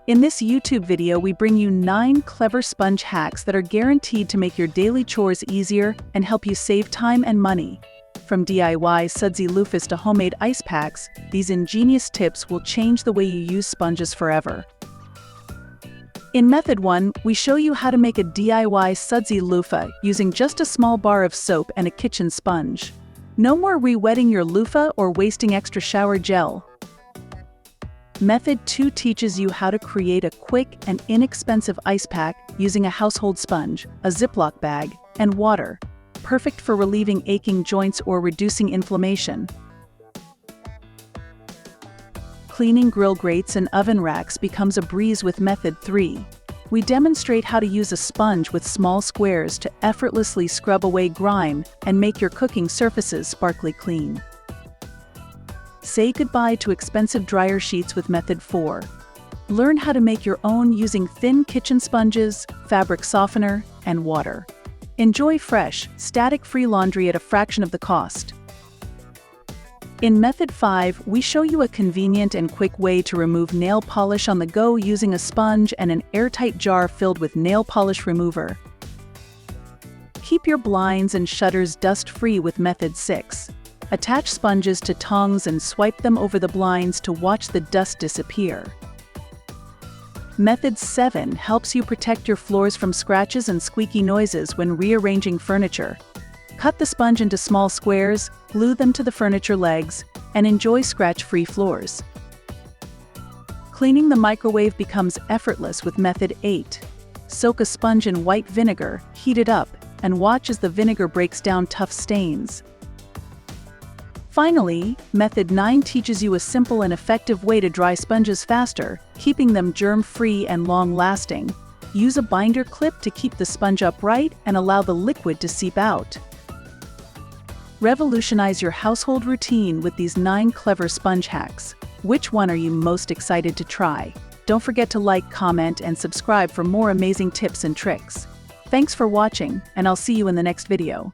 In this YouTube video, we bring you 9 clever sponge hacks that are guaranteed to make your daily chores easier and help you save time and money. From DIY Sudsy Loofas to homemade ice packs, these ingenious tips will change the way you use sponges forever. In Method 1, we show you how to make a DIY Sudsy Loofa using just a small bar of soap and a kitchen sponge. No more rewetting your loofah or wasting extra shower gel. Method 2 teaches you how to create a quick and inexpensive ice pack using a household sponge, a ziplock bag, and water, perfect for relieving aching joints or reducing inflammation. Cleaning grill grates and oven racks becomes a breeze with Method 3. We demonstrate how to use a sponge with small squares to effortlessly scrub away grime and make your cooking surfaces sparkly clean. Say goodbye to expensive dryer sheets with Method 4. Learn how to make your own using thin kitchen sponges, fabric softener, and water. Enjoy fresh, static-free laundry at a fraction of the cost. In Method 5, we show you a convenient and quick way to remove nail polish on the go using a sponge and an airtight jar filled with nail polish remover. Keep your blinds and shutters dust-free with Method 6. Attach sponges to tongs and swipe them over the blinds to watch the dust disappear. Method 7 helps you protect your floors from scratches and squeaky noises when rearranging furniture. Cut the sponge into small squares, glue them to the furniture legs, and enjoy scratch-free floors. Cleaning the microwave becomes effortless with Method 8. Soak a sponge in white vinegar, heat it up, and watch as the vinegar breaks down tough stains. Finally, Method 9 teaches you a simple and effective way to dry sponges faster, keeping them germ-free and long-lasting. Use a binder clip to keep the sponge upright and allow the liquid to seep out. Revolutionize your household routine with these 9 clever sponge hacks. Which one are you most excited to try? Don't forget to like, comment, and subscribe for more amazing tips and tricks. Thanks for watching, and I'll see you in the next video.